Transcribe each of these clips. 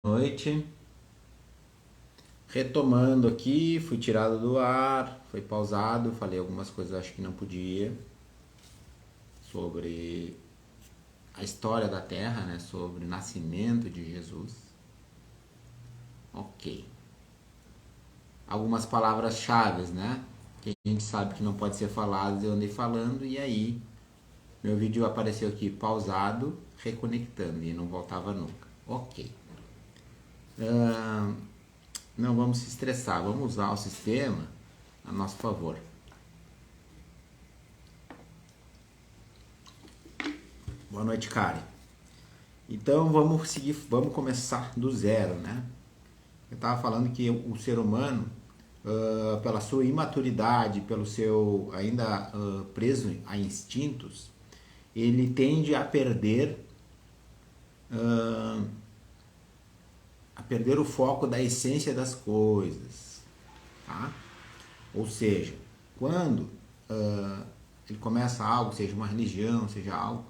Noite. Retomando aqui, fui tirado do ar, foi pausado, falei algumas coisas acho que não podia sobre a história da Terra, né, sobre o nascimento de Jesus. Ok. Algumas palavras-chave, né, que a gente sabe que não pode ser faladas, eu andei falando e aí meu vídeo apareceu aqui pausado, reconectando e não voltava nunca. Ok. Não vamos se estressar, vamos usar o sistema a nosso favor. Boa noite, Karen. Então vamos seguir, vamos começar do zero, né? Eu estava falando que o ser humano, pela sua imaturidade, pelo seu ainda preso a instintos, ele tende a perder o foco da essência das coisas, tá? Ou seja, quando ele começa algo, seja uma religião, seja algo,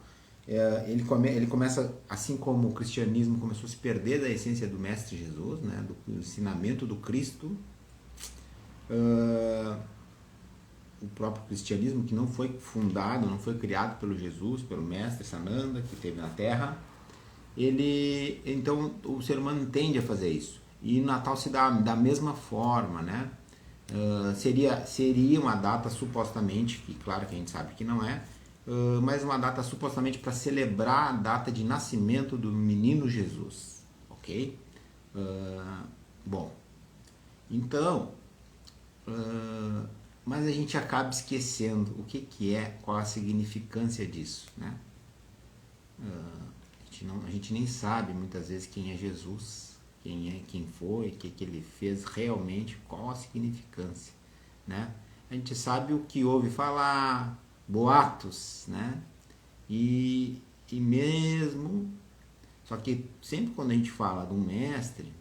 ele começa, assim como o cristianismo começou a se perder da essência do Mestre Jesus, né, do ensinamento do Cristo, o próprio cristianismo que não foi fundado, não foi criado pelo Jesus, pelo Mestre Sananda, que esteve na Terra, então o ser humano tende a fazer isso. E o Natal se dá da mesma forma, né? Seria uma data supostamente, que claro que a gente sabe que não é, mas uma data supostamente para celebrar a data de nascimento do menino Jesus, ok? Bom, então, mas a gente acaba esquecendo o que é, qual a significância disso, né? A gente nem sabe muitas vezes quem é Jesus, quem foi, o que ele fez realmente, qual a significância, né? A gente sabe o que ouve falar, boatos, né? E mesmo, só que sempre quando a gente fala de um mestre,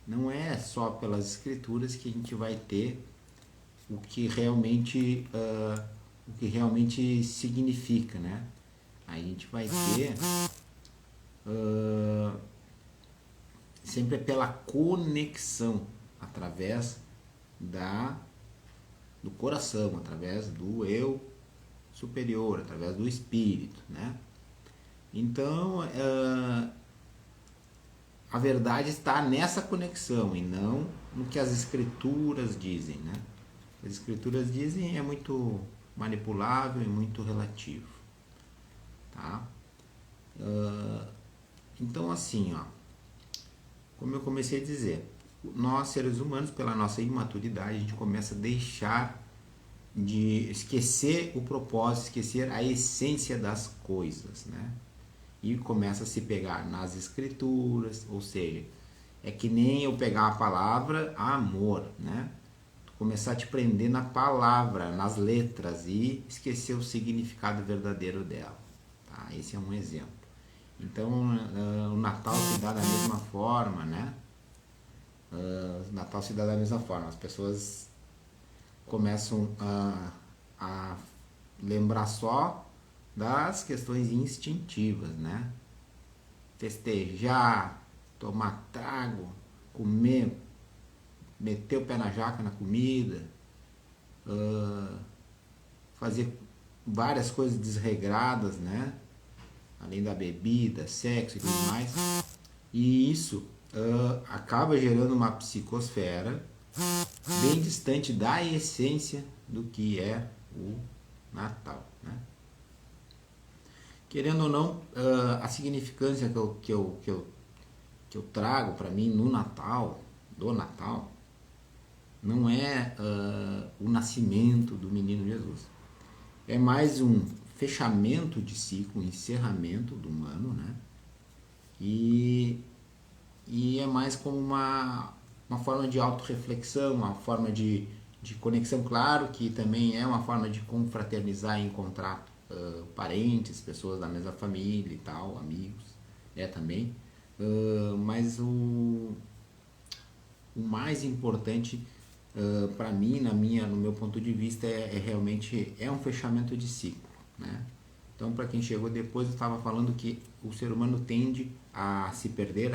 não é só pelas escrituras que a gente vai ter o que realmente, o que realmente significa, né? A gente vai ter sempre é pela conexão através da do coração, através do eu superior, através do espírito, né? Então, a verdade está nessa conexão e não no que as escrituras dizem, né? As escrituras dizem é muito manipulável e muito relativo, tá? Então, assim, ó, como eu comecei a dizer, nós seres humanos, pela nossa imaturidade, a gente começa a deixar de esquecer o propósito, esquecer a essência das coisas, né? E começa a se pegar nas escrituras, ou seja, é que nem eu pegar a palavra amor, né? Começar a te prender na palavra, nas letras e esquecer o significado verdadeiro dela, tá? Esse é um exemplo. Então, o Natal se dá da mesma forma, né? O Natal se dá da mesma forma. As pessoas começam a lembrar só das questões instintivas, né? Festejar, tomar trago, comer, meter o pé na jaca na comida, fazer várias coisas desregradas, né? Além da bebida, sexo e tudo mais. E isso acaba gerando uma psicosfera bem distante da essência do que é o Natal, né? Querendo ou não, a significância que eu trago para mim no Natal, do Natal, não é o nascimento do menino Jesus. É mais um fechamento de ciclo, um encerramento do humano, né? E, e é mais como uma forma de autorreflexão, uma forma de conexão, claro que também é uma forma de confraternizar e encontrar parentes, pessoas da mesma família e tal, amigos, é também. Mas o mais importante para mim, no meu ponto de vista, é realmente é um fechamento de ciclo, né? Então, para quem chegou depois, eu estava falando que o ser humano tende a se perder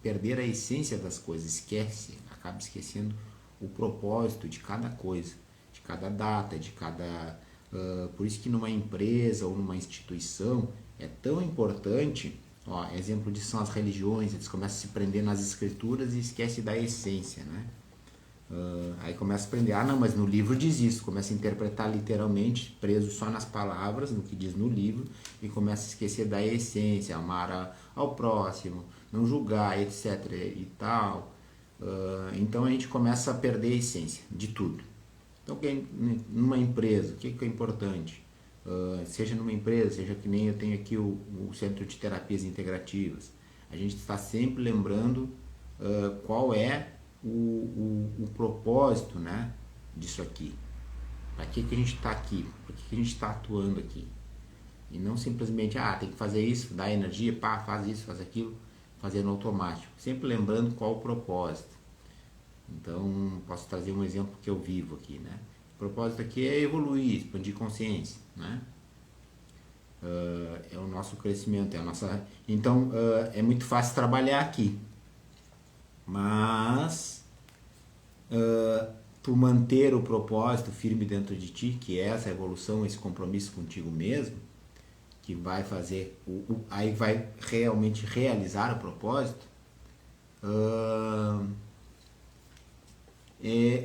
perder a essência das coisas, acaba esquecendo o propósito de cada coisa, de cada data, de cada. Por isso que numa empresa ou numa instituição é tão importante. Ó, exemplo disso são as religiões, eles começam a se prender nas escrituras e esquecem da essência, né? Aí começa a aprender, não, mas no livro diz isso, começa a interpretar literalmente, preso só nas palavras, no que diz no livro, e começa a esquecer da essência, amar ao próximo, não julgar, etc. e tal. Então a gente começa a perder a essência de tudo. Então, numa empresa, o que é importante? Seja numa empresa, seja que nem eu tenho aqui o Centro de Terapias Integrativas, a gente está sempre lembrando qual é o propósito, né, disso aqui. Para que a gente está aqui? Por que a gente está atuando aqui? E não simplesmente, tem que fazer isso, dá energia, faz isso, faz aquilo, fazendo automático. Sempre lembrando qual o propósito. Então, posso trazer um exemplo que eu vivo aqui, né? O propósito aqui é evoluir, expandir consciência, né? É o nosso crescimento, é a nossa... Então, é muito fácil trabalhar aqui. Mas, tu manter o propósito firme dentro de ti, que é essa evolução, esse compromisso contigo mesmo, que vai fazer, aí vai realmente realizar o propósito,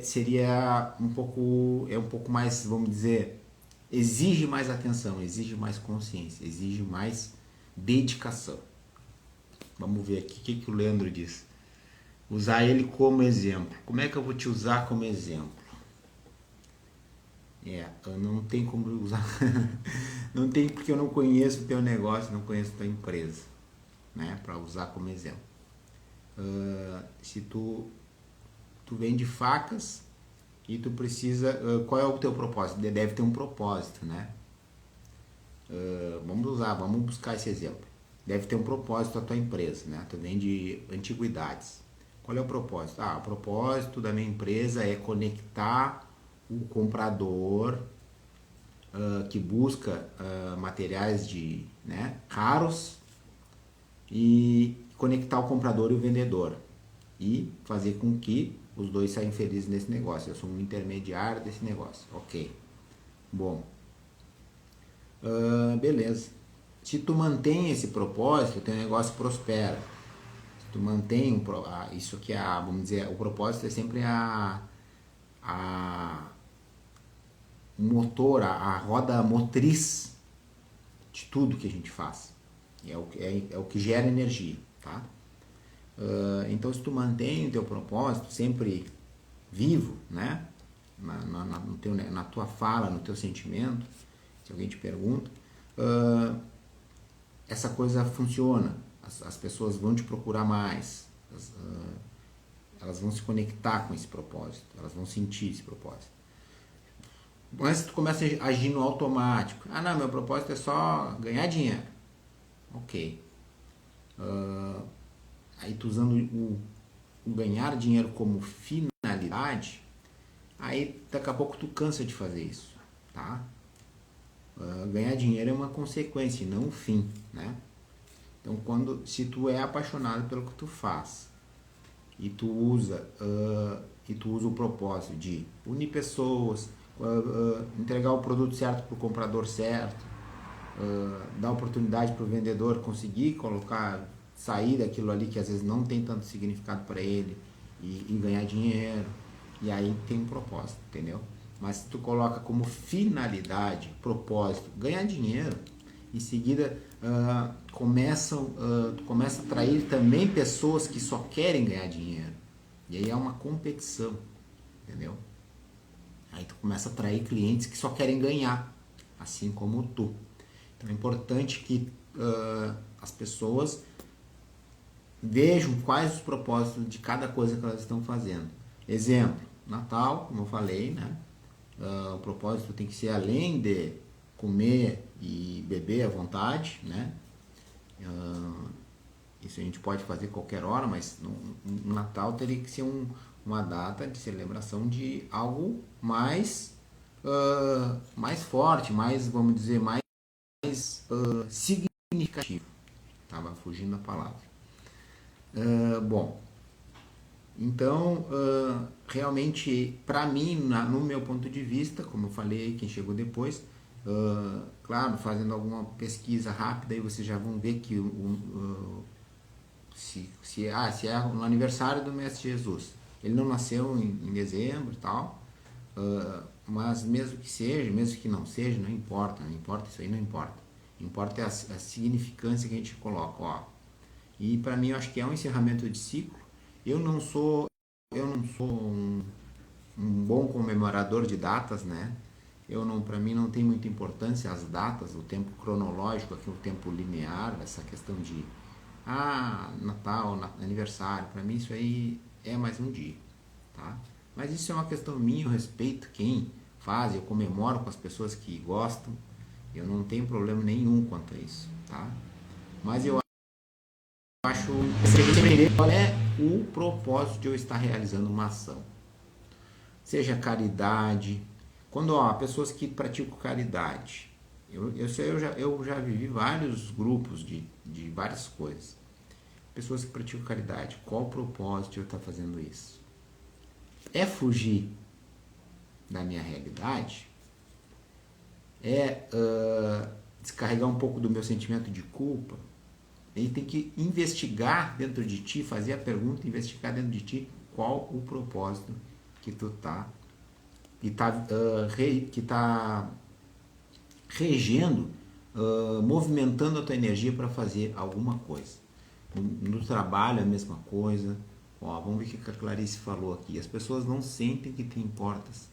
seria um pouco mais, vamos dizer, exige mais atenção, exige mais consciência, exige mais dedicação. Vamos ver aqui o que o Leandro diz. Usar ele como exemplo. Como é que eu vou te usar como exemplo? Não tem como usar. Não tem, porque eu não conheço o teu negócio, não conheço a tua empresa, né? Para usar como exemplo. Se tu vende facas e tu precisa... qual é o teu propósito? Deve ter um propósito, né? Vamos buscar esse exemplo. Deve ter um propósito a tua empresa, né? Tu vende antiguidades. Qual é o propósito? O propósito da minha empresa é conectar o comprador que busca materiais caros e conectar o comprador e o vendedor e fazer com que os dois saiam felizes nesse negócio. Eu sou um intermediário desse negócio. Ok. Bom. Beleza. Se tu mantém esse propósito, o teu negócio prospera. Se tu mantém isso que vamos dizer, o propósito é sempre o motor, a roda motriz de tudo que a gente faz. É o que gera energia, tá? Então, se tu mantém o teu propósito sempre vivo, né? Na tua fala, no teu sentimento, se alguém te pergunta, essa coisa funciona. As pessoas vão te procurar mais, elas vão se conectar com esse propósito, elas vão sentir esse propósito. Mas tu começa a agir no automático. Não, meu propósito é só ganhar dinheiro. Ok. Aí tu usando o ganhar dinheiro como finalidade, aí daqui a pouco tu cansa de fazer isso, tá? Ganhar dinheiro é uma consequência, não um fim, né? Então, se tu é apaixonado pelo que tu faz e tu usa o propósito de unir pessoas, entregar o produto certo para o comprador certo, dar oportunidade para o vendedor conseguir sair daquilo ali que às vezes não tem tanto significado para ele e ganhar dinheiro, e aí tem um propósito, entendeu? Mas se tu coloca como finalidade, propósito, ganhar dinheiro, em seguida tu começa a atrair também pessoas que só querem ganhar dinheiro, e aí é uma competição, entendeu? Aí tu começa a atrair clientes que só querem ganhar, assim como tu. Então é importante que as pessoas vejam quais os propósitos de cada coisa que elas estão fazendo. Exemplo, Natal, como eu falei, né? O propósito tem que ser, além de comer e beber à vontade, né? Isso a gente pode fazer qualquer hora, mas no Natal teria que ser uma data de celebração de algo mais forte, mais, vamos dizer, mais significativo. Estava fugindo a palavra. Bom, então, realmente, para mim, no meu ponto de vista, como eu falei, quem chegou depois, claro, fazendo alguma pesquisa rápida, aí vocês já vão ver que se é no aniversário do Mestre Jesus, ele não nasceu em dezembro e tal, mas mesmo que seja, mesmo que não seja, não importa, isso aí não importa. Importa é a significância que a gente coloca, ó. E para mim eu acho que é um encerramento de ciclo. Eu não sou um bom comemorador de datas, né? Para mim não tem muita importância as datas, o tempo cronológico, aqui o tempo linear, essa questão de Natal, aniversário, para mim isso aí é mais um dia, tá? Mas isso é uma questão minha, eu respeito quem faz, eu comemoro com as pessoas que gostam, eu não tenho problema nenhum quanto a isso, tá? Mas eu acho que entender qual é o propósito de eu estar realizando uma ação. Seja caridade, quando há pessoas que praticam caridade, eu já vivi vários grupos de várias coisas. Pessoas que praticam caridade, qual o propósito de eu estar fazendo isso? É fugir da minha realidade? É descarregar um pouco do meu sentimento de culpa? Ele tem que investigar dentro de ti, fazer a pergunta, investigar dentro de ti qual o propósito que tu que tá regendo, movimentando a tua energia para fazer alguma coisa. No trabalho é a mesma coisa. Ó, vamos ver o que a Clarice falou aqui. As pessoas não sentem que tem portas.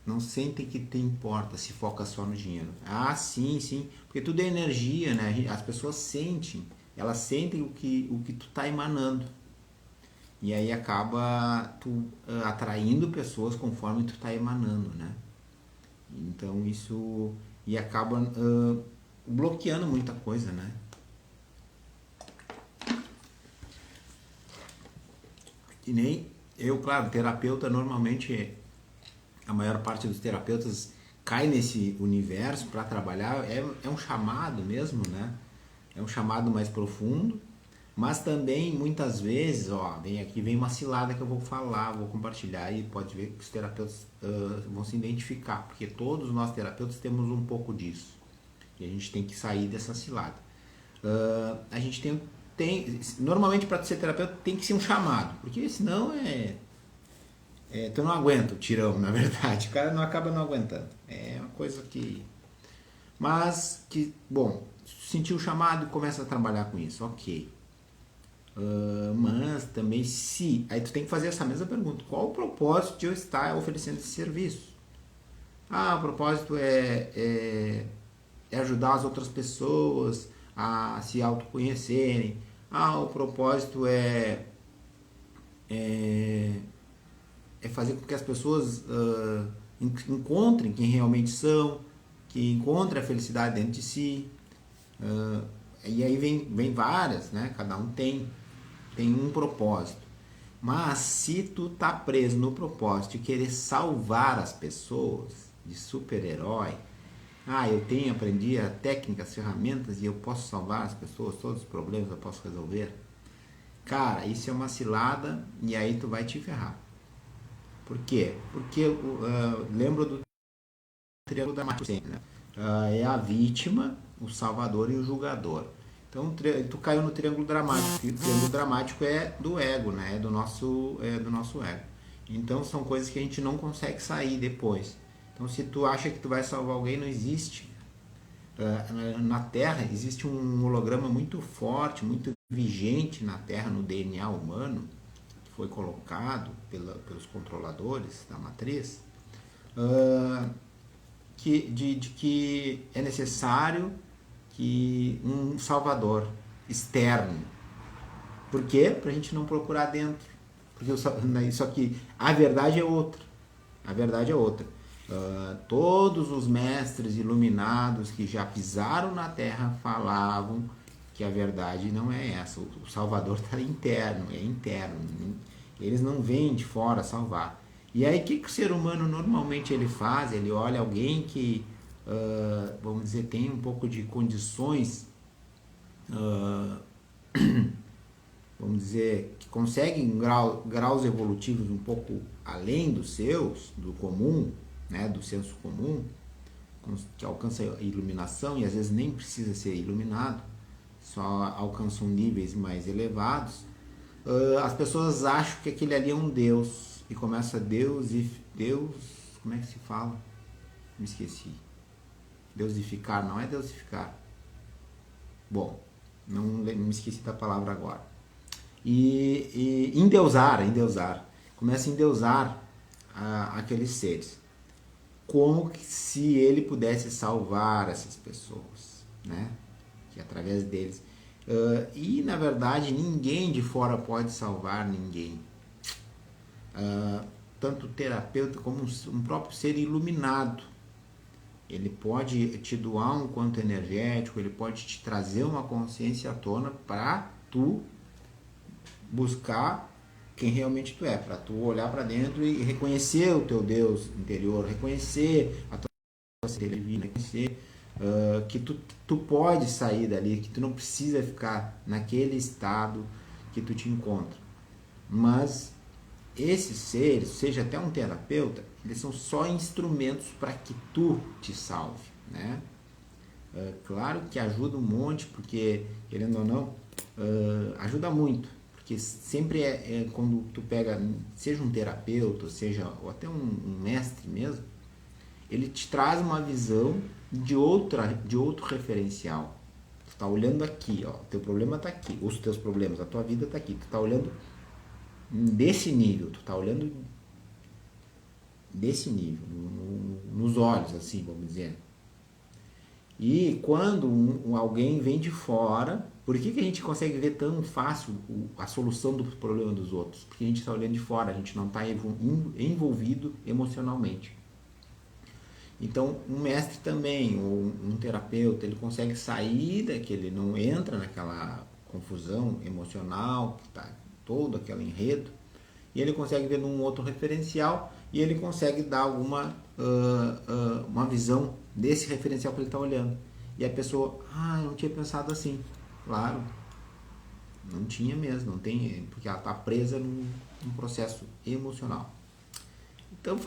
Não sentem que tem porta, se foca só no dinheiro. Sim, porque tudo é energia, né? As pessoas sentem, elas sentem o que tu tá emanando. E aí acaba tu atraindo pessoas conforme tu tá emanando, né? Então isso... E acaba bloqueando muita coisa, né? E nem... Eu, claro, terapeuta normalmente... A maior parte dos terapeutas cai nesse universo para trabalhar, é um chamado mesmo, né? É um chamado mais profundo, mas também muitas vezes, ó, vem uma cilada que eu vou falar, vou compartilhar e pode ver que os terapeutas vão se identificar, porque todos nós terapeutas temos um pouco disso e a gente tem que sair dessa cilada. A gente tem normalmente para ser terapeuta tem que ser um chamado, porque senão tu não aguenta o tirão, na verdade. O cara não acaba não aguentando. É uma coisa que... Mas que, bom, sentiu o chamado e começa a trabalhar com isso. Ok. Mas também aí tu tem que fazer essa mesma pergunta. Qual o propósito de eu estar oferecendo esse serviço? O propósito é ajudar as outras pessoas a se autoconhecerem. O propósito é fazer com que as pessoas encontrem quem realmente são, que encontrem a felicidade dentro de si. E aí vem várias, né? Cada um tem um propósito. Mas se tu tá preso no propósito de querer salvar as pessoas, de super-herói, eu aprendi a técnicas, ferramentas e eu posso salvar as pessoas, todos os problemas eu posso resolver. Cara, isso é uma cilada e aí tu vai te ferrar. Por quê? Porque lembro do triângulo dramático sempre, né? É a vítima, o salvador e o julgador. Então tu caiu no triângulo dramático. O triângulo dramático é do ego, né? É do nosso ego. Então são coisas que a gente não consegue sair depois. Então se tu acha que tu vai salvar alguém, não existe. Na Terra existe um holograma muito forte, muito vigente na Terra, no DNA humano, foi colocado pelos controladores da matriz, de que é necessário que um salvador externo. Por quê? Para a gente não procurar dentro. Porque só que a verdade é outra. Todos os mestres iluminados que já pisaram na Terra falavam que a verdade não é essa. O Salvador está interno, é interno. Eles não vêm de fora salvar. E aí o que o ser humano normalmente ele faz? Ele olha alguém que vamos dizer, tem um pouco de condições, ah, vamos dizer, que conseguem graus evolutivos um pouco além dos seus, do comum, né, do senso comum, que alcança a iluminação e às vezes nem precisa ser iluminado, só alcançam níveis mais elevados, as pessoas acham que aquele ali é um Deus e começa Deus, como é que se fala? Me esqueci. Deusificar, não é deusificar. Bom, não me esqueci da palavra agora. E endeusar. Começa a endeusar aqueles seres. Como se ele pudesse salvar essas pessoas, né? Que através deles. E na verdade ninguém de fora pode salvar ninguém. Tanto o terapeuta como um próprio ser iluminado. Ele pode te doar um quanto energético, ele pode te trazer uma consciência à tona para tu buscar quem realmente tu é, para tu olhar para dentro e reconhecer o teu Deus interior, reconhecer a tua ser divina, reconhecer que tu pode sair dali, que tu não precisa ficar naquele estado que tu te encontra. Mas esses seres, seja até um terapeuta, eles são só instrumentos para que tu te salve, né? Claro que ajuda um monte, porque, querendo ou não, ajuda muito. Porque sempre quando tu pega, seja um terapeuta, seja ou até um mestre mesmo, ele te traz uma visão de outro referencial. Tu está olhando aqui, ó, teu problema está aqui, os teus problemas, a tua vida está aqui. Tu está olhando desse nível, tu está olhando desse nível, nos olhos, assim, vamos dizer. E quando alguém vem de fora, por que a gente consegue ver tão fácil a solução do problema dos outros? Porque a gente está olhando de fora, a gente não está envolvido emocionalmente. Então, um mestre também, ou um terapeuta, ele consegue sair daquele, não entra naquela confusão emocional, que está todo aquele enredo, e ele consegue ver num outro referencial e ele consegue dar alguma uma visão desse referencial que ele está olhando. E a pessoa, eu não tinha pensado assim. Claro, não tinha mesmo, não tem, porque ela está presa num processo emocional. Então,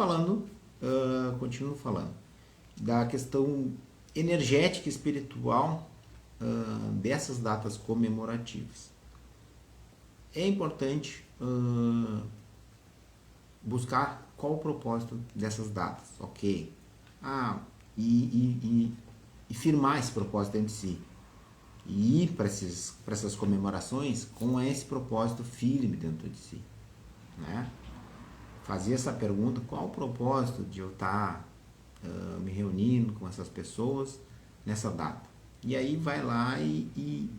continuo falando, da questão energética e espiritual dessas datas comemorativas. É importante buscar qual o propósito dessas datas, ok? E firmar esse propósito dentro de si. E ir para essas comemorações com esse propósito firme dentro de si, né? Fazer essa pergunta, qual o propósito de eu estar me reunindo com essas pessoas nessa data? E aí vai lá e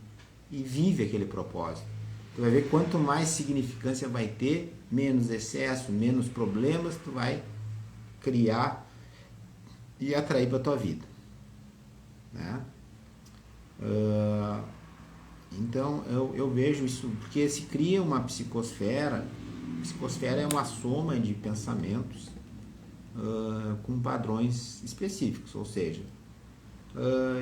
vive aquele propósito. Tu vai ver quanto mais significância vai ter, menos excesso, menos problemas tu vai criar e atrair para a tua vida, né? Então eu vejo isso, porque se cria uma psicosfera. Psicosfera é uma soma de pensamentos com padrões específicos, ou seja,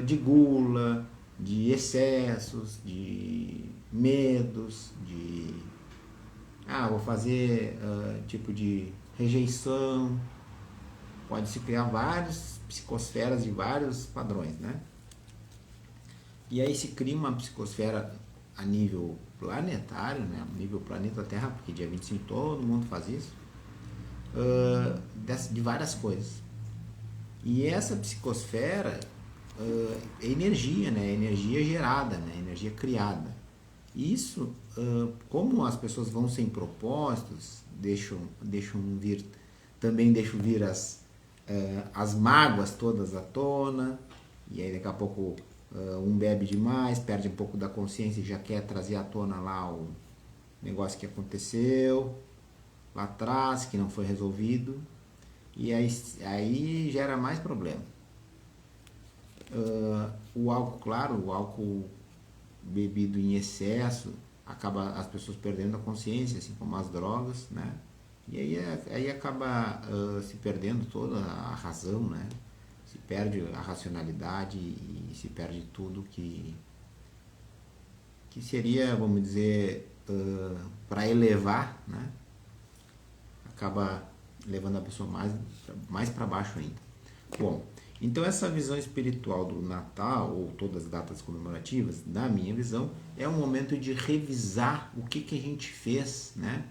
de gula, de excessos, de medos, de vou fazer tipo de rejeição. Pode se criar várias psicosferas de vários padrões, né? E aí se cria uma psicosfera a nível planetário, né? A nível planeta Terra, porque dia 25 todo mundo faz isso, de várias coisas. E essa psicosfera é energia, né? Energia gerada, né? Energia criada. Isso, como as pessoas vão sem propósitos, deixam vir as mágoas todas à tona, e aí daqui a pouco um bebe demais, perde um pouco da consciência e já quer trazer à tona lá o negócio que aconteceu lá atrás, que não foi resolvido, e aí gera mais problema. O álcool, claro, o álcool bebido em excesso, acaba as pessoas perdendo a consciência, assim como as drogas, né? E aí acaba se perdendo toda a razão, né? Se perde a racionalidade e se perde tudo que seria, vamos dizer, para elevar, né? Acaba levando a pessoa mais para baixo ainda. Bom, então essa visão espiritual do Natal, ou todas as datas comemorativas, na minha visão, é um momento de revisar o que a gente fez, né?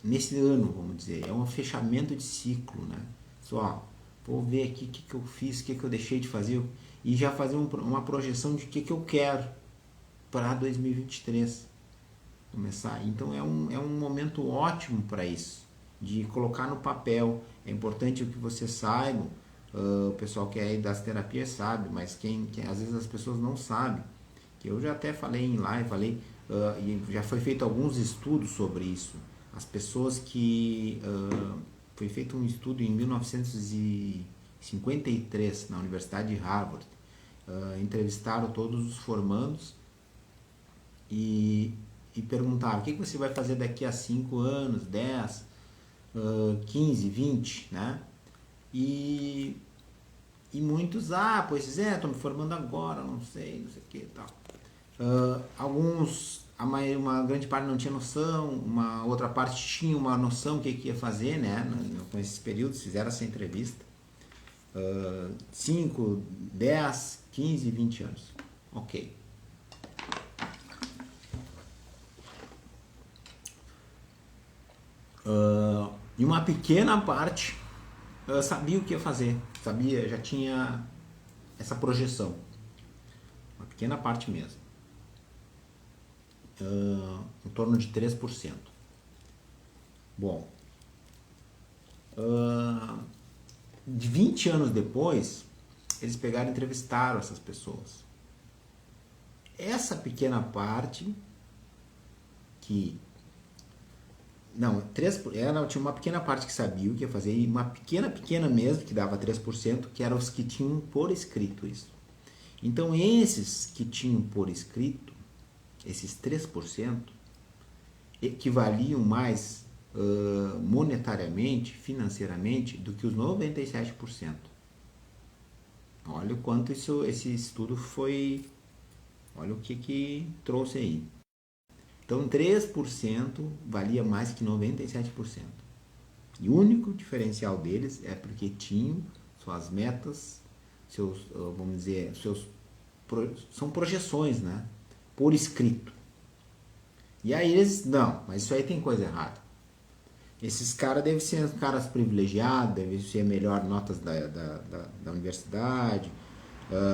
Nesse ano, vamos dizer. É um fechamento de ciclo, né? Só, vou ver aqui o que eu fiz, o que eu deixei de fazer, e já fazer uma projeção de o que eu quero para 2023 começar. Então é um momento ótimo para isso, de colocar no papel. É importante que você saiba, o pessoal que é das terapias sabe, mas quem às vezes as pessoas não sabem, que eu já até falei em live, e já foi feito alguns estudos sobre isso. As pessoas que foi feito um estudo em 1953 na Universidade de Harvard, entrevistaram todos os formandos e perguntaram: o que você vai fazer daqui a 5 anos, 10, 15, 20, né? E muitos, pois estou me formando agora, não sei o que e tal. Alguns, uma grande parte não tinha noção, uma outra parte tinha uma noção do que ia fazer, né? Com esses períodos, fizeram essa entrevista. 5, 10, 15, 20 anos. Ok. E uma pequena parte sabia o que ia fazer, já tinha essa projeção. Uma pequena parte mesmo. Em torno de 3%. Bom, de 20 anos depois, eles pegaram e entrevistaram essas pessoas. Essa pequena parte que... tinha uma pequena parte que sabia o que ia fazer, e uma pequena mesmo, que dava 3%, que eram os que tinham por escrito isso. Então, esses que tinham por escrito, esses 3%, equivaliam mais monetariamente, financeiramente, do que os 97%. Olha o quanto esse estudo foi... Olha o que trouxe aí. Então, 3% valia mais que 97%. E o único diferencial deles é porque tinham suas metas, vamos dizer, são projeções, né? Por escrito. E aí eles, não, mas isso aí tem coisa errada. Esses caras devem ser caras privilegiados, devem ser melhor notas da universidade,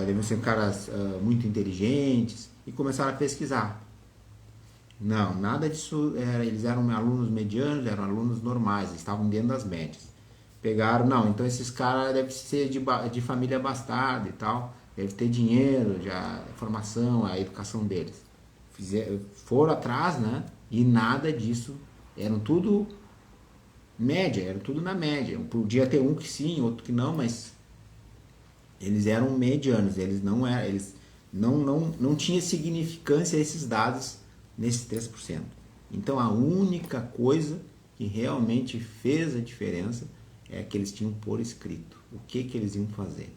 devem ser caras muito inteligentes, e começaram a pesquisar. Não, nada disso. Eles eram alunos medianos, eram alunos normais, estavam dentro das médias. Pegaram, não, então esses caras devem ser de família abastada e tal, deve ter dinheiro, já formação, a educação deles. Foram atrás, né? E nada disso, eram tudo média, era tudo na média. Podia ter um que sim, outro que não, mas eles eram medianos, eles não eram, eles não tinha significância esses dados nesses 3%. Então a única coisa que realmente fez a diferença é que eles tinham por escrito o que eles iam fazer,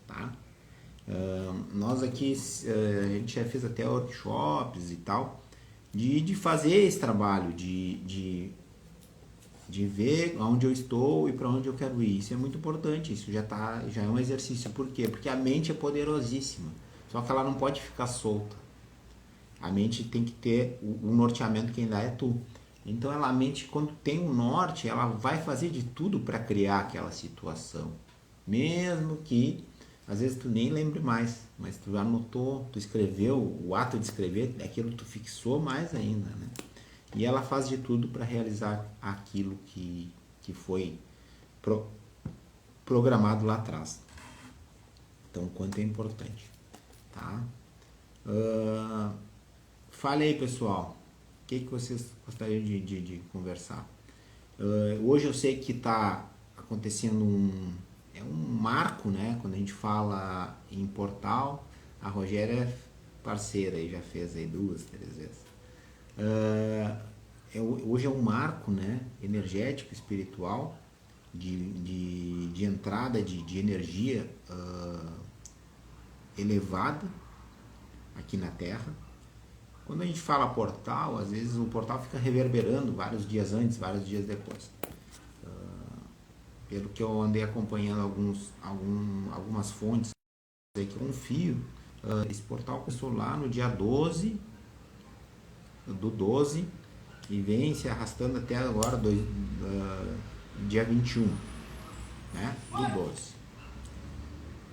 tá? Nós aqui, a gente já fez até workshops e tal, de fazer esse trabalho, de ver onde eu estou e para onde eu quero ir. Isso é muito importante, isso já é um exercício. Por quê? Porque a mente é poderosíssima, só que ela não pode ficar solta. A mente tem que ter o norteamento, quem dá é tu. Então a mente, quando tem um norte, ela vai fazer de tudo para criar aquela situação. Mesmo que às vezes tu nem lembre mais, mas tu anotou, tu escreveu, o ato de escrever, aquilo tu fixou mais ainda, né? E ela faz de tudo para realizar aquilo que foi programado lá atrás. Então, o quanto é importante, tá? Fale aí, pessoal. O que vocês gostariam de conversar? Hoje eu sei que está acontecendo um marco, né? Quando a gente fala em portal, a Rogéria é parceira e já fez aí 2, 3 vezes. Hoje é um marco, né? Energético, espiritual, de entrada de energia elevada aqui na Terra. Quando a gente fala portal, às vezes o portal fica reverberando vários dias antes, vários dias depois. Pelo que eu andei acompanhando algumas fontes, que eu confio, esse portal começou lá no dia 12 do 12 e vem se arrastando até agora, dia 21, né, do 12.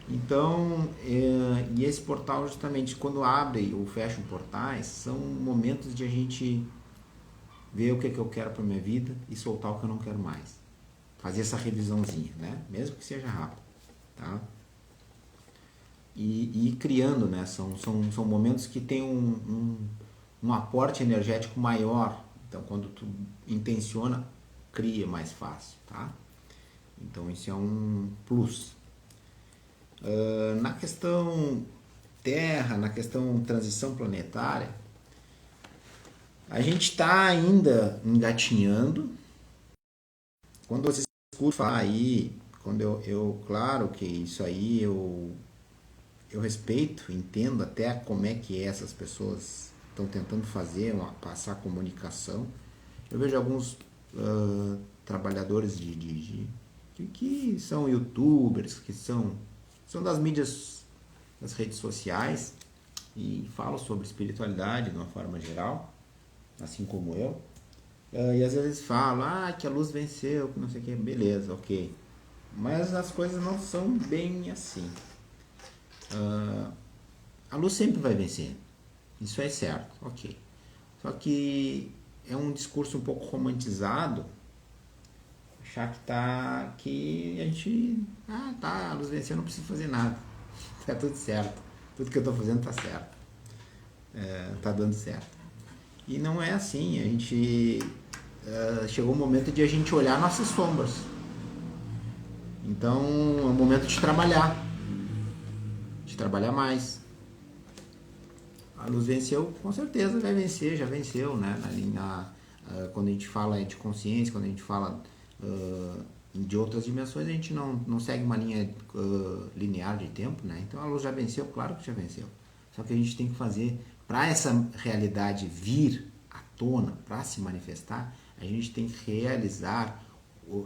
Então, e esse portal justamente quando abre ou fecha portais, são momentos de a gente ver o que eu quero para minha vida e soltar o que eu não quero mais. Fazer essa revisãozinha, né? Mesmo que seja rápido, tá? E ir criando, né? São momentos que tem um aporte energético maior. Então, quando tu intenciona, cria mais fácil, tá? Então, isso é um plus. Na questão Terra, na questão transição planetária, a gente está ainda engatinhando. Quando você escuta falar aí, quando claro que isso aí eu respeito, entendo até como é que essas pessoas estão tentando fazer, passar comunicação. Eu vejo alguns trabalhadores que são youtubers, que são das mídias, das redes sociais e falam sobre espiritualidade de uma forma geral, assim como eu. E às vezes falam, que a luz venceu, que não sei o que, beleza, ok. Mas as coisas não são bem assim. A luz sempre vai vencer, isso é certo, ok. Só que é um discurso um pouco romantizado, achar que a gente, a luz venceu, eu não preciso fazer nada, tá tudo certo, tudo que eu estou fazendo tá certo, tá dando certo. E não é assim, a gente chegou o momento de a gente olhar nossas sombras. Então é o momento de trabalhar mais. A luz venceu, com certeza vai vencer, já venceu, né? Na linha, quando a gente fala de consciência, quando a gente fala de outras dimensões, a gente não segue uma linha linear de tempo, né? Então a luz já venceu, claro que já venceu. Só que a gente tem que fazer, para essa realidade vir à tona, para se manifestar, a gente tem que realizar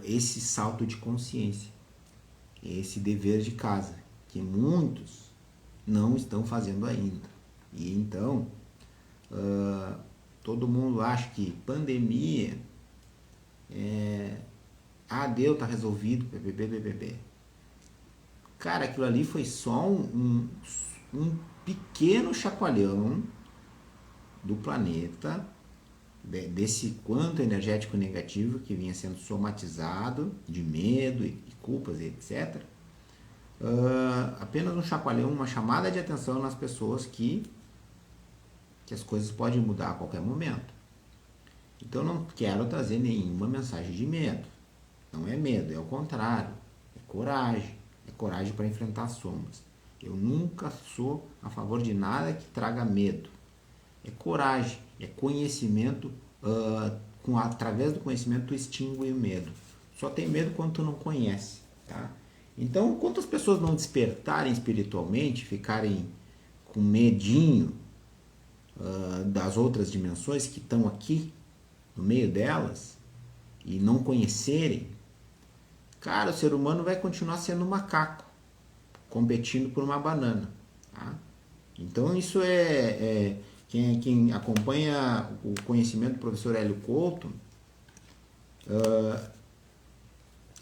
esse salto de consciência, esse dever de casa, que muitos não estão fazendo ainda. E então, todo mundo acha que pandemia deu, tá resolvido, BBB. Cara, aquilo ali foi só um pequeno chacoalhão do planeta, desse quanto energético negativo que vinha sendo somatizado de medo e culpas, etc. Apenas um chacoalhão, uma chamada de atenção nas pessoas que as coisas podem mudar a qualquer momento. Então não quero trazer nenhuma mensagem de medo. Não é medo, é o contrário. É coragem. É coragem para enfrentar as sombras. Eu nunca sou a favor de nada que traga medo. É coragem, é conhecimento. Através do conhecimento tu extingue o medo. Só tem medo quando tu não conhece, tá? Então, enquanto as pessoas não despertarem espiritualmente, ficarem com medinho das outras dimensões que estão aqui no meio delas e não conhecerem, cara, o ser humano vai continuar sendo um macaco competindo por uma banana, tá? Então isso quem acompanha o conhecimento do professor Hélio Couto,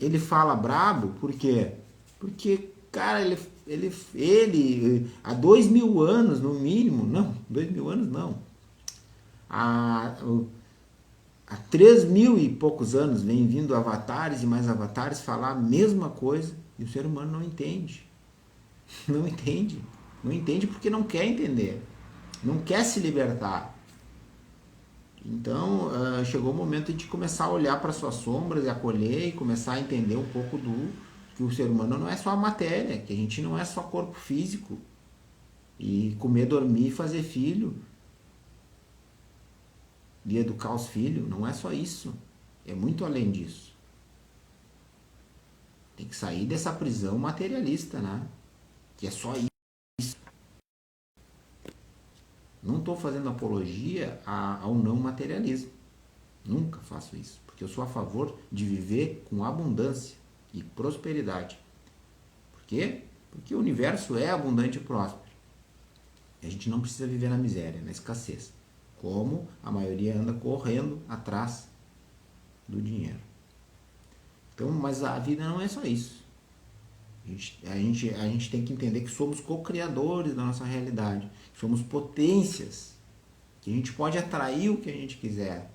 ele fala brabo, por quê? Porque, cara, ele há 2000 anos no mínimo, não, 2000 anos não, há 3.000 e poucos anos vem vindo avatares e mais avatares falar a mesma coisa e o ser humano não entende. Não entende. Não entende porque não quer entender. Não quer se libertar. Então, chegou o momento de começar a olhar para suas sombras e acolher e começar a entender um pouco que o ser humano não é só a matéria, que a gente não é só corpo físico. E comer, dormir e fazer filho. De educar os filhos, não é só isso. É muito além disso. Tem que sair dessa prisão materialista, né? Que é só isso. Não estou fazendo apologia ao não materialismo. Nunca faço isso. Porque eu sou a favor de viver com abundância e prosperidade. Por quê? Porque o universo é abundante e próspero. E a gente não precisa viver na miséria, na escassez. Como a maioria anda correndo atrás do dinheiro. Então, mas a vida não é só isso. A gente tem que entender que somos co-criadores da nossa realidade. Somos potências. Que a gente pode atrair o que a gente quiser.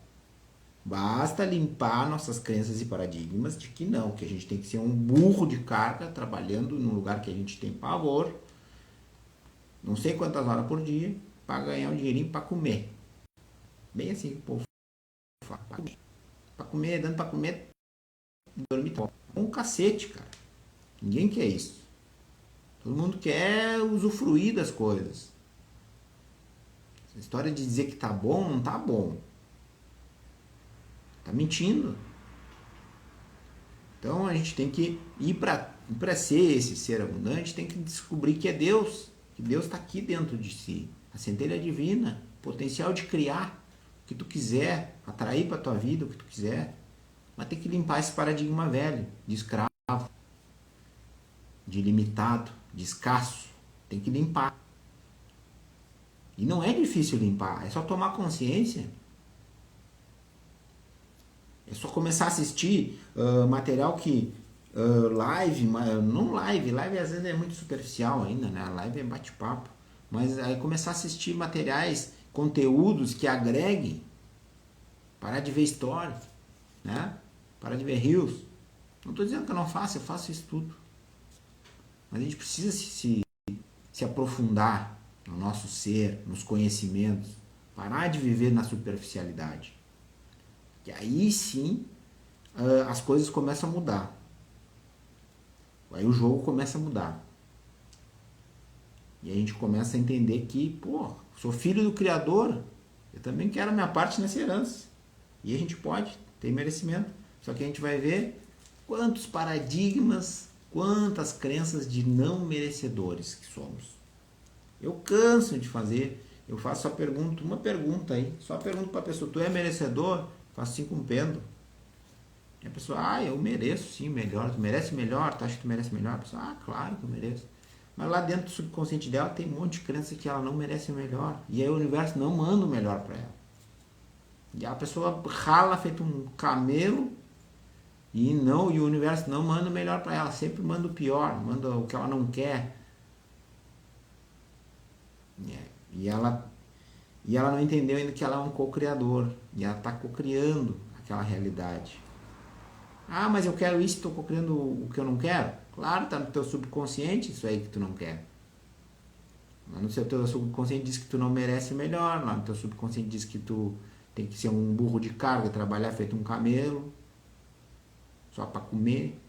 Basta limpar nossas crenças e paradigmas de que não, que a gente tem que ser um burro de carga trabalhando num lugar que a gente tem pavor, não sei quantas horas por dia, para ganhar um dinheirinho para comer. Bem assim que o povo fala. Para comer, dando para comer, dormir. Um cacete, cara. Ninguém quer isso. Todo mundo quer usufruir das coisas. Essa história de dizer que tá bom, não tá bom. Tá mentindo. Então a gente tem que ir para ser esse ser abundante, tem que descobrir que é Deus. Que Deus está aqui dentro de si. A centelha divina, potencial de criar o que tu quiser, atrair para tua vida o que tu quiser. Mas tem que limpar esse paradigma velho, de escravo, de limitado, de escasso. Tem que limpar. E não é difícil limpar, é só tomar consciência. É só começar a assistir material que... live, não live às vezes é muito superficial ainda, né? A live é bate-papo. Mas aí começar a assistir materiais, conteúdos que agreguem. Parar de ver stories, né? Parar de ver reels. Não estou dizendo que eu não faço, eu faço isso tudo. Mas a gente precisa se aprofundar no nosso ser, nos conhecimentos. Parar de viver na superficialidade. Que aí sim as coisas começam a mudar. Aí o jogo começa a mudar. E a gente começa a entender que, pô, sou filho do Criador, eu também quero a minha parte nessa herança. E a gente pode, tem merecimento. Só que a gente vai ver quantos paradigmas, quantas crenças de não merecedores que somos. Eu canso de fazer, eu faço uma pergunta aí, só pergunto para a pessoa, tu é merecedor? Faço assim com o pêndulo. E a pessoa, eu mereço sim melhor. Tu merece melhor? Tu acha que tu merece melhor? A pessoa, claro que eu mereço. Mas lá dentro do subconsciente dela tem um monte de crença que ela não merece o melhor. E aí o universo não manda o melhor para ela. E a pessoa rala feito um camelo e o universo não manda o melhor para ela. Sempre manda o pior, manda o que ela não quer. E ela não entendeu ainda que ela é um co-criador. E ela está co-criando aquela realidade. Mas eu quero isso, estou co-criando o que eu não quero? Claro, está no teu subconsciente isso aí que tu não quer. Lá no teu subconsciente diz que tu não merece melhor. Lá no teu subconsciente diz que tu tem que ser um burro de carga, trabalhar feito um camelo, só para comer.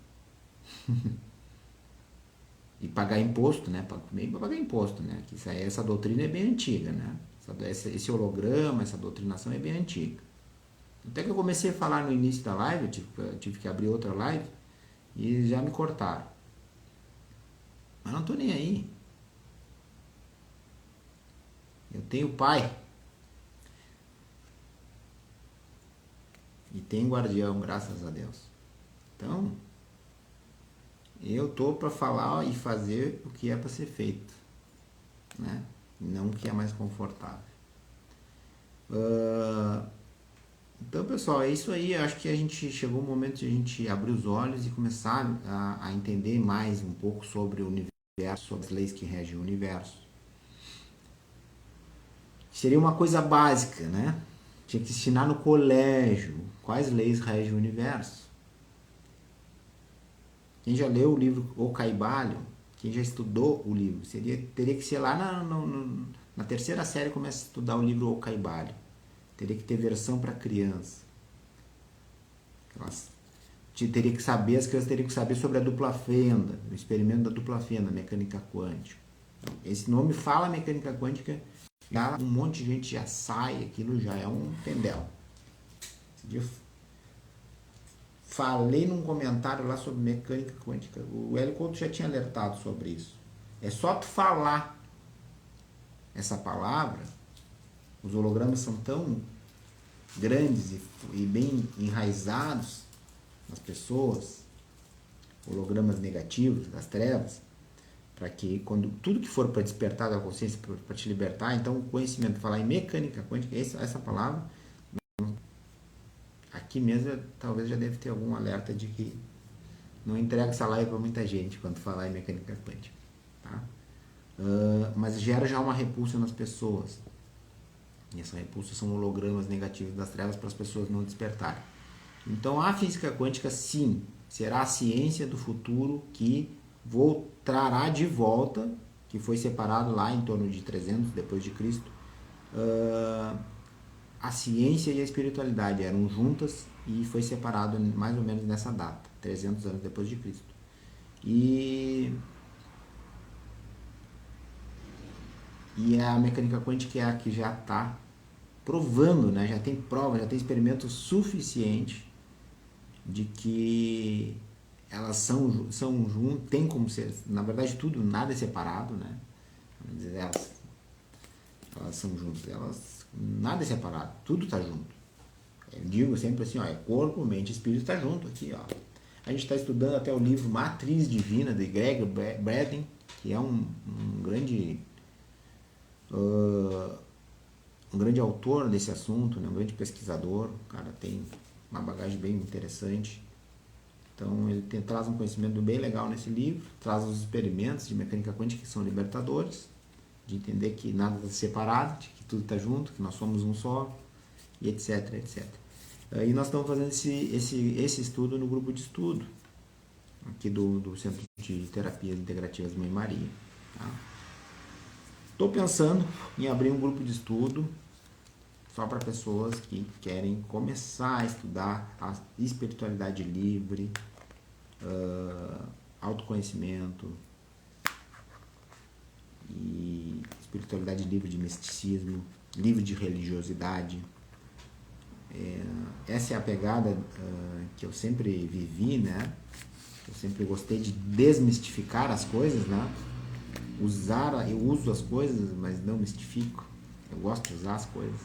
E pagar imposto, né? Para comer e para pagar imposto, né? Que essa doutrina é bem antiga, né? Esse holograma, essa doutrinação é bem antiga. Até que eu comecei a falar no início da live, eu tive que abrir outra live e já me cortaram. Mas não tô nem aí. Eu tenho pai. E tenho guardião, graças a Deus. Então, eu tô para falar e fazer o que é para ser feito, né? Não o que é mais confortável. Então, pessoal, é isso aí. Eu acho que a gente chegou o momento de a gente abrir os olhos e começar a entender mais um pouco sobre o universo, sobre as leis que regem o universo. Seria uma coisa básica, né? Tinha que ensinar no colégio quais leis regem o universo. Quem já leu o livro O Caibalho, quem já estudou o livro, teria que ser lá na terceira série começa a estudar o livro O Caibalho. Teria que ter versão para criança. As crianças teriam que saber sobre a dupla fenda, o experimento da dupla fenda, mecânica quântica. Esse nome fala mecânica quântica, já um monte de gente já sai, aquilo já é um pendel. falei num comentário lá sobre mecânica quântica. O Hélio Couto já tinha alertado sobre isso. É só tu falar essa palavra, os hologramas são tão grandes e bem enraizados nas pessoas, hologramas negativos das trevas, para que quando tudo que for para despertar da consciência, para te libertar, então o conhecimento, falar em mecânica quântica, essa palavra, aqui mesmo talvez já deve ter algum alerta de que não entrega essa live para muita gente quando falar em mecânica quântica, tá? Mas gera já uma repulsa nas pessoas. E essa repulsa são hologramas negativos das trevas para as pessoas não despertarem. Então a física quântica, sim, será a ciência do futuro que trará de volta, que foi separado lá em torno de 300 depois de Cristo, a ciência e a espiritualidade eram juntas e foi separado mais ou menos nessa data, 300 anos depois de Cristo. E a mecânica quântica é a que já está provando, né? Já tem prova, já tem experimento suficiente de que elas são juntas, tem como ser, na verdade tudo, nada é separado, né? Elas são juntas, nada é separado, tudo está junto. Eu digo sempre assim, ó, é corpo, mente e espírito está junto aqui, ó. A gente está estudando até o livro Matriz Divina de Greg Braden, que é um grande autor desse assunto, né? Um grande pesquisador, o cara tem uma bagagem bem interessante. Então ele traz um conhecimento bem legal nesse livro, traz os experimentos de mecânica quântica que são libertadores, de entender que nada está separado, de que tudo está junto, que nós somos um só, e etc, etc. E nós estamos fazendo esse estudo no grupo de estudo, aqui do Centro de Terapias Integrativas Mãe Maria. Estou pensando em abrir um grupo de estudo só para pessoas que querem começar a estudar a espiritualidade livre, autoconhecimento e espiritualidade livre de misticismo, livre de religiosidade. Essa é a pegada que eu sempre vivi, né? Eu sempre gostei de desmistificar as coisas, né? Eu uso as coisas, mas não mistifico. Eu gosto de usar as coisas,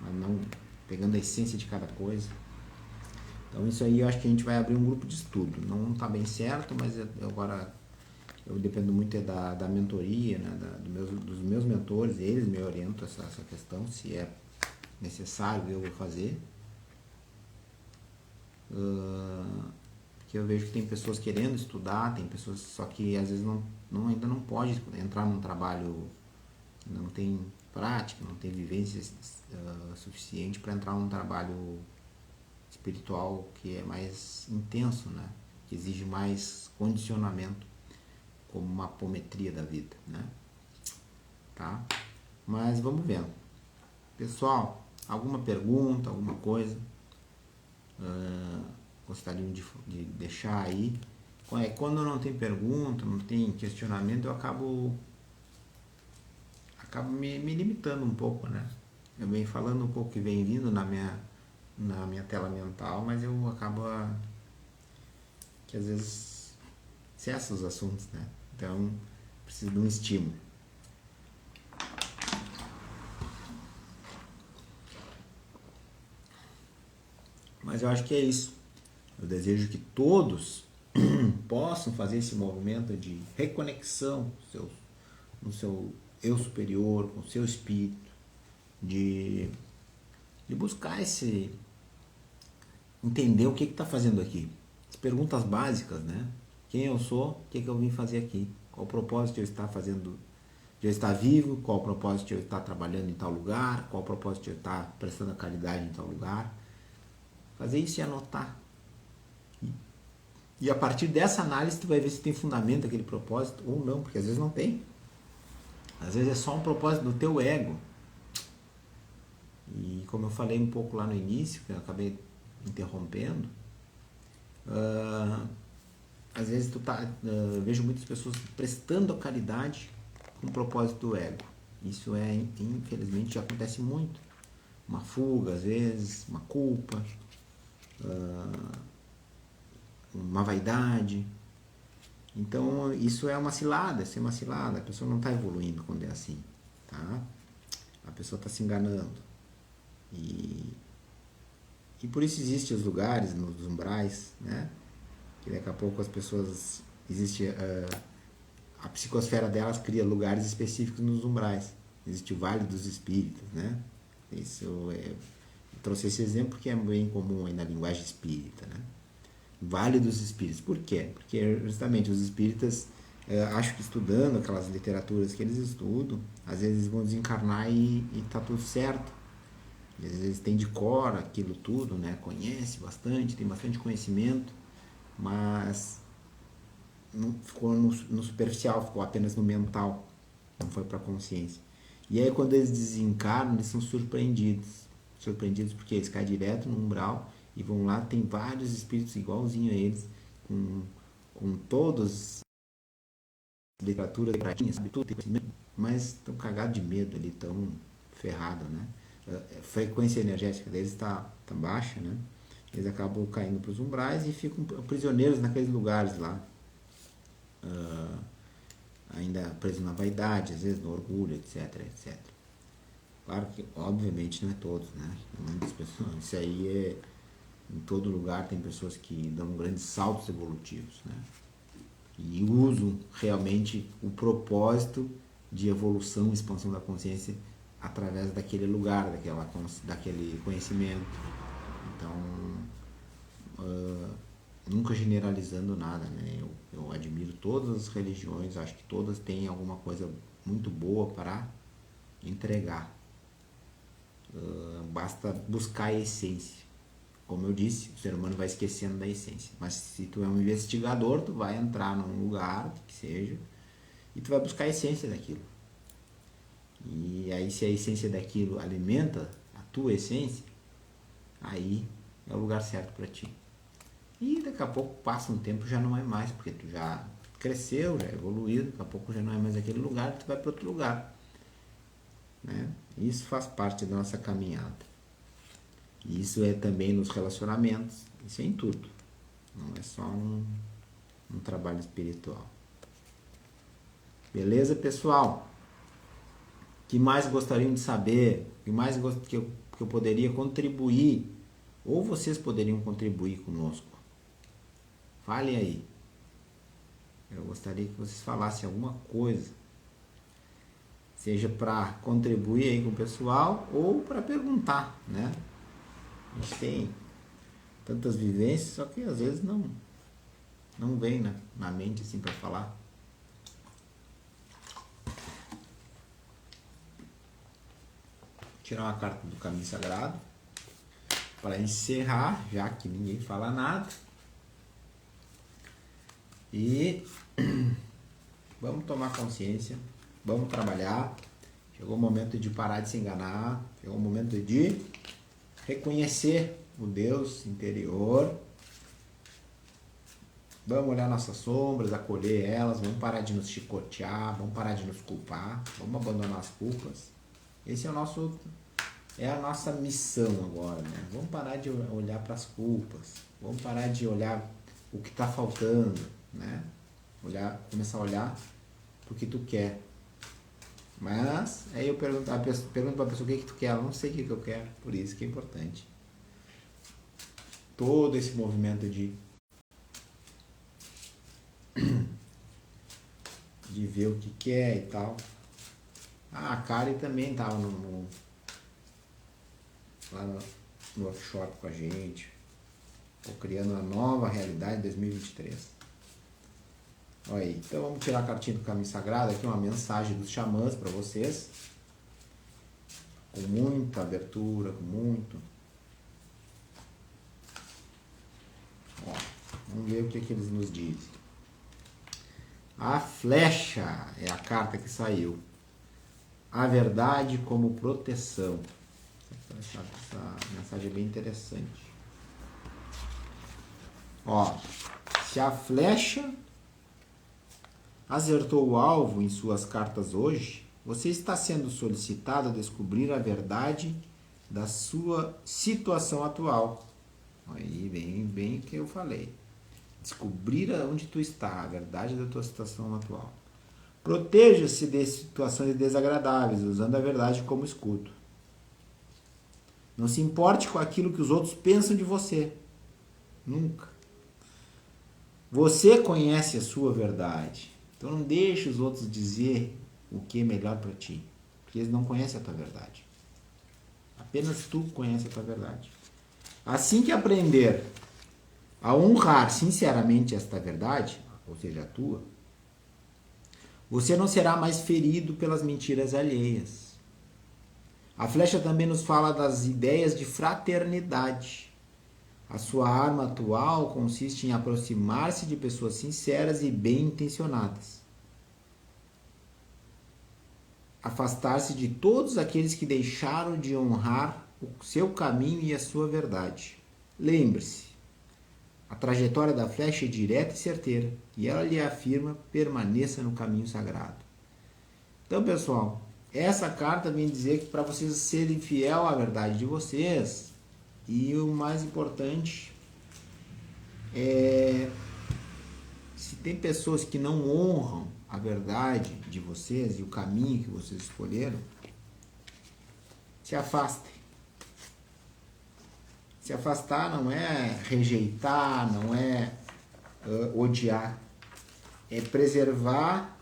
mas não pegando a essência de cada coisa. Então isso aí eu acho que a gente vai abrir um grupo de estudo. Não está bem certo, mas agora eu dependo muito da mentoria, né, dos meus mentores, eles me orientam essa questão, se é necessário eu vou fazer. Porque eu vejo que tem pessoas querendo estudar, tem pessoas só que às vezes ainda não pode entrar num trabalho, não tem prática, não tem vivência suficiente para entrar num trabalho espiritual que é mais intenso, né? Que exige mais condicionamento, como uma apometria da vida, né? Tá? Mas vamos vendo. Pessoal, alguma pergunta, alguma coisa? Gostariam de deixar aí. Quando não tem pergunta, não tem questionamento, eu acabo me limitando um pouco, né? Eu venho falando um pouco que vem vindo na minha tela mental, mas eu acabo que às vezes cessa os assuntos, né? Então, preciso de um estímulo. Mas eu acho que é isso. Eu desejo que todos possam fazer esse movimento de reconexão no seu eu superior, com o seu espírito, de buscar entender o que está fazendo aqui. As perguntas básicas, né? Quem eu sou, o que eu vim fazer aqui? Qual o propósito de eu estar fazendo, de eu estar vivo? Qual o propósito de eu estar trabalhando em tal lugar? Qual o propósito de eu estar prestando a caridade em tal lugar? Fazer isso e anotar. E a partir dessa análise tu vai ver se tem fundamento aquele propósito ou não, porque às vezes não tem. Às vezes é só um propósito do teu ego. E como eu falei um pouco lá no início, que eu acabei interrompendo, às vezes vejo muitas pessoas prestando a caridade com o propósito do ego. Isso infelizmente já acontece muito. Uma fuga, às vezes, uma culpa. uma vaidade. Então isso é uma cilada, a pessoa não está evoluindo quando é assim, tá? A pessoa está se enganando. E por isso existem os lugares, nos umbrais, né? Que daqui a pouco as pessoas, a psicosfera delas cria lugares específicos nos umbrais. Existe o Vale dos Espíritos, né? Eu trouxe esse exemplo porque é bem comum aí na linguagem espírita, né? Vale dos Espíritos. Por quê? Porque justamente os espíritas, acho que estudando aquelas literaturas que eles estudam, às vezes vão desencarnar e tá tudo certo. Às vezes eles têm de cor aquilo tudo, né? Conhece bastante, tem bastante conhecimento, mas não ficou no superficial, ficou apenas no mental, não foi para a consciência. E aí quando eles desencarnam, eles são surpreendidos porque eles caem direto no umbral e vão lá, tem vários espíritos igualzinho a eles, com todos literatura, sabe tudo, mas estão cagados de medo ali, estão ferrados, né? A frequência energética deles está baixa, né? Eles acabam caindo para os umbrais e ficam prisioneiros naqueles lugares lá, ainda presos na vaidade, às vezes no orgulho, etc. Claro que, obviamente, não é todos, né? Muitas pessoas, isso aí em todo lugar tem pessoas que dão grandes saltos evolutivos, né? E usam realmente o propósito de evolução, expansão da consciência através daquele lugar, daquele conhecimento. Então, nunca generalizando nada, né? Eu admiro todas as religiões, acho que todas têm alguma coisa muito boa para entregar. Basta buscar a essência. Como eu disse, o ser humano vai esquecendo da essência. Mas se tu é um investigador, tu vai entrar num lugar, que seja, e tu vai buscar a essência daquilo. E aí se a essência daquilo alimenta a tua essência, aí é o lugar certo para ti. E daqui a pouco passa um tempo, já não é mais, porque tu já cresceu, já evoluiu, daqui a pouco já não é mais aquele lugar, tu vai para outro lugar, né? Isso faz parte da nossa caminhada. E isso é também nos relacionamentos, isso é em tudo. Não é só um trabalho espiritual. Beleza, pessoal? O que mais gostariam de saber? O que mais que eu poderia contribuir? Ou vocês poderiam contribuir conosco? Falem aí. Eu gostaria que vocês falassem alguma coisa. Seja para contribuir aí com o pessoal ou para perguntar, né? A gente tem tantas vivências, só que às vezes não vem na mente assim para falar. Tirar uma carta do Caminho Sagrado para encerrar, já que ninguém fala nada. E vamos tomar consciência, vamos trabalhar. Chegou o momento de parar de se enganar, chegou o momento de reconhecer o Deus interior. Vamos olhar nossas sombras, acolher elas, vamos parar de nos chicotear, vamos parar de nos culpar, vamos abandonar as culpas. Esse é a nossa missão agora, né? Vamos parar de olhar para as culpas, vamos parar de olhar o que está faltando, né? Começar a olhar para o que tu quer. Mas aí eu pergunto para a pessoa o que tu quer, ela não sei o que eu quero, por isso que é importante. Todo esse movimento de ver o que quer e tal. A Kari também estava lá no workshop com a gente. Estou criando uma nova realidade em 2023. Olha aí. Então vamos tirar a cartinha do Caminho Sagrado. Aqui uma mensagem dos xamãs para vocês. Com muita abertura, com muito. Ó, vamos ver o que eles nos dizem. A flecha é a carta que saiu. A verdade como proteção. Essa mensagem é bem interessante. Ó, se a flecha acertou o alvo em suas cartas hoje, você está sendo solicitado a descobrir a verdade da sua situação atual. Aí, bem o que eu falei. Descobrir onde tu está, a verdade da tua situação atual. Proteja-se de situações desagradáveis, usando a verdade como escudo. Não se importe com aquilo que os outros pensam de você. Nunca. Você conhece a sua verdade. Então não deixe os outros dizer o que é melhor para ti. Porque eles não conhecem a tua verdade. Apenas tu conheces a tua verdade. Assim que aprender a honrar sinceramente esta verdade, ou seja, a tua, você não será mais ferido pelas mentiras alheias. A flecha também nos fala das ideias de fraternidade. A sua arma atual consiste em aproximar-se de pessoas sinceras e bem intencionadas. Afastar-se de todos aqueles que deixaram de honrar o seu caminho e a sua verdade. Lembre-se, a trajetória da flecha é direta e certeira, e ela lhe afirma: permaneça no caminho sagrado. Então, pessoal, essa carta vem dizer que para vocês serem fiel à verdade de vocês, e o mais importante é, se tem pessoas que não honram a verdade de vocês e o caminho que vocês escolheram, se afastem. Se afastar não é rejeitar, não é odiar, é preservar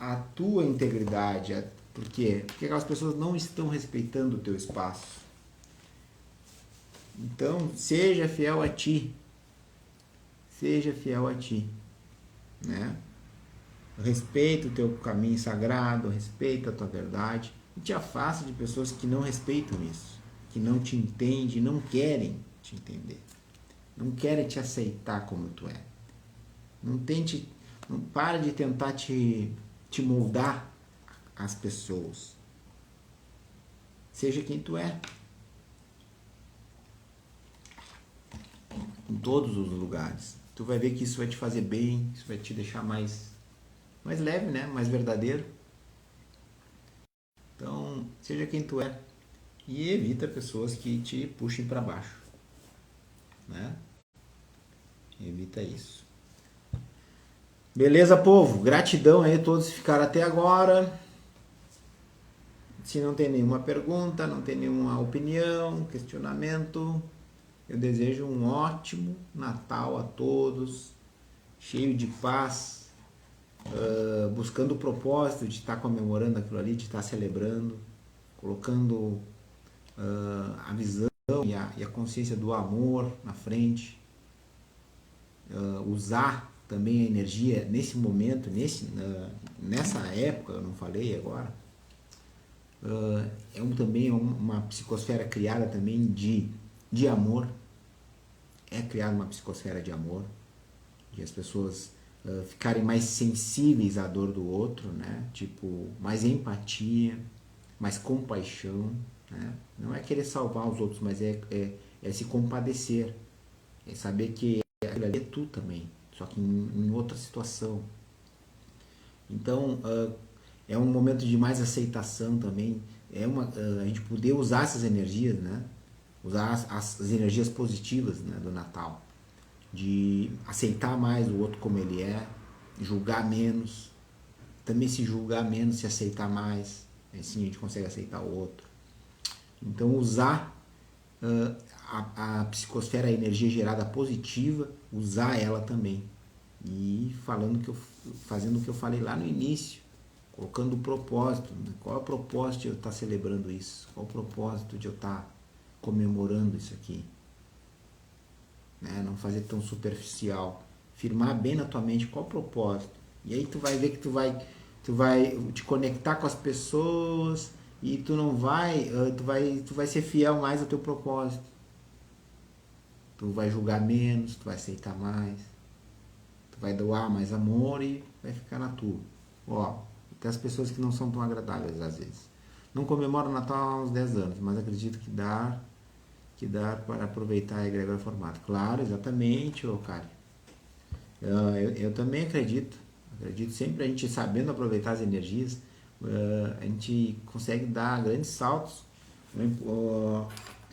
a tua integridade. Por quê? Porque aquelas pessoas não estão respeitando o teu espaço. Então, seja fiel a ti. Seja fiel a ti. Né? Respeita o teu caminho sagrado, respeita a tua verdade. E te afasta de pessoas que não respeitam isso. Que não te entendem, não querem te entender. Não querem te aceitar como tu é. Não para de tentar te moldar as pessoas. Seja quem tu é. Em todos os lugares. Tu vai ver que isso vai te fazer bem, isso vai te deixar mais leve, né? Mais verdadeiro. Então, seja quem tu é. E evita pessoas que te puxem para baixo. Né? Evita isso. Beleza, povo? Gratidão aí a todos que ficaram até agora. Se não tem nenhuma pergunta, não tem nenhuma opinião, questionamento, eu desejo um ótimo Natal a todos, cheio de paz, buscando o propósito de estar comemorando aquilo ali, de estar celebrando, colocando a visão e a consciência do amor na frente, usar também a energia nesse momento, nessa época, eu não falei agora, também uma psicosfera criada também de amor, é criada uma psicosfera de amor, de as pessoas ficarem mais sensíveis à dor do outro, né? Tipo, mais empatia, mais compaixão, né? Não é querer salvar os outros, mas é se compadecer, é saber que aquilo ali é tu também, só que em outra situação. Então, é um momento de mais aceitação também, a gente poder usar essas energias, né? Usar as energias positivas, né, do Natal, de aceitar mais o outro como ele é, julgar menos, também se julgar menos, se aceitar mais, assim a gente consegue aceitar o outro. Então usar a psicosfera, a energia gerada positiva, usar ela também. E fazendo o que eu falei lá no início, colocando o propósito, né? Qual é o propósito de eu estar celebrando isso? Qual é o propósito de eu estar comemorando isso aqui? Né? Não fazer tão superficial. Firmar bem na tua mente qual é o propósito. E aí tu vai ver que tu vai te conectar com as pessoas e tu vai ser fiel mais ao teu propósito. Tu vai julgar menos, tu vai aceitar mais, tu vai doar mais amor e vai ficar na tua. Ó, tem as pessoas que não são tão agradáveis às vezes. Não comemoro o Natal há uns 10 anos, mas acredito que dá para aproveitar a egrégora formada. Claro, exatamente, Cário. Eu também acredito sempre a gente sabendo aproveitar as energias, a gente consegue dar grandes saltos.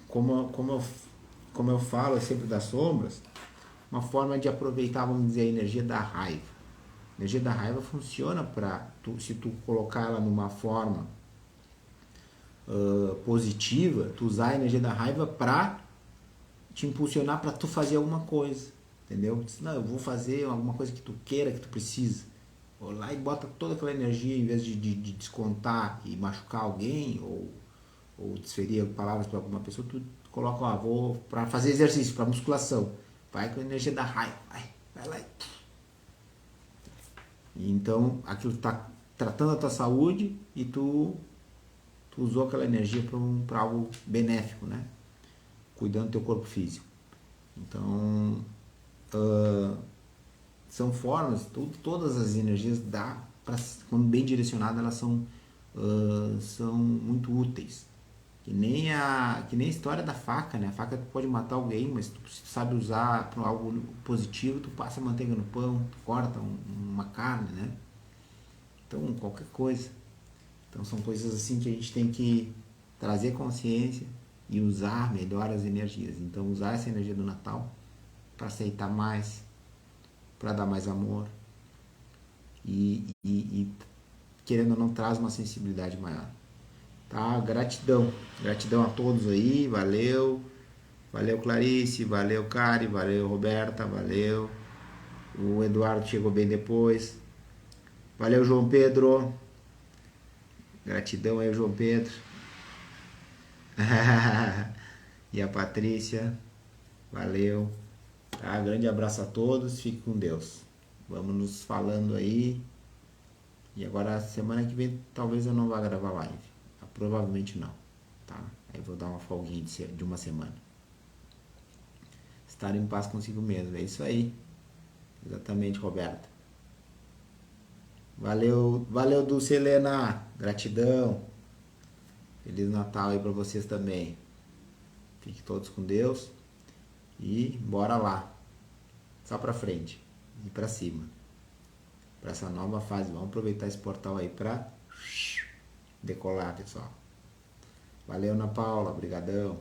Como eu falo sempre das sombras, uma forma de aproveitar, vamos dizer, a energia da raiva. A energia da raiva funciona se tu colocar ela numa forma positiva, tu usar a energia da raiva para te impulsionar para tu fazer alguma coisa, entendeu? Não, eu vou fazer alguma coisa que tu queira, que tu precisa. Ou lá e bota toda aquela energia, em vez de descontar e machucar alguém, ou desferir palavras para alguma pessoa, tu coloca, ó, vou para fazer exercício, para musculação. Vai com a energia da raiva, vai lá. E então, aquilo está tratando a tua saúde e tu usou aquela energia para algo benéfico, né? Cuidando do teu corpo físico. Então, são formas, todas as energias quando bem direcionadas, elas são muito úteis. Que nem a história da faca, né? A faca pode matar alguém, mas tu sabe usar para algo positivo, tu passa manteiga no pão, tu corta uma carne, né? Então, qualquer coisa. Então, são coisas assim que a gente tem que trazer consciência e usar melhor as energias. Então, usar essa energia do Natal para aceitar mais, para dar mais amor e querendo ou não, traz uma sensibilidade maior. Tá? Gratidão a todos aí, valeu Clarice, valeu Cari, valeu Roberta, valeu o Eduardo, chegou bem depois, valeu João Pedro, gratidão aí João Pedro e a Patrícia, valeu, tá? Grande abraço a todos, fique com Deus, vamos nos falando aí. E agora, semana que vem, talvez eu não vá gravar live. Provavelmente não, tá? Aí vou dar uma folguinha de uma semana. Estar em paz consigo mesmo, é isso aí. Exatamente, Roberta. Valeu, Dulce Helena. Gratidão. Feliz Natal aí pra vocês também. Fiquem todos com Deus. E bora lá. Só pra frente. E pra cima. Pra essa nova fase. Vamos aproveitar esse portal aí pra decolar, pessoal. Valeu, Ana Paula. Brigadão.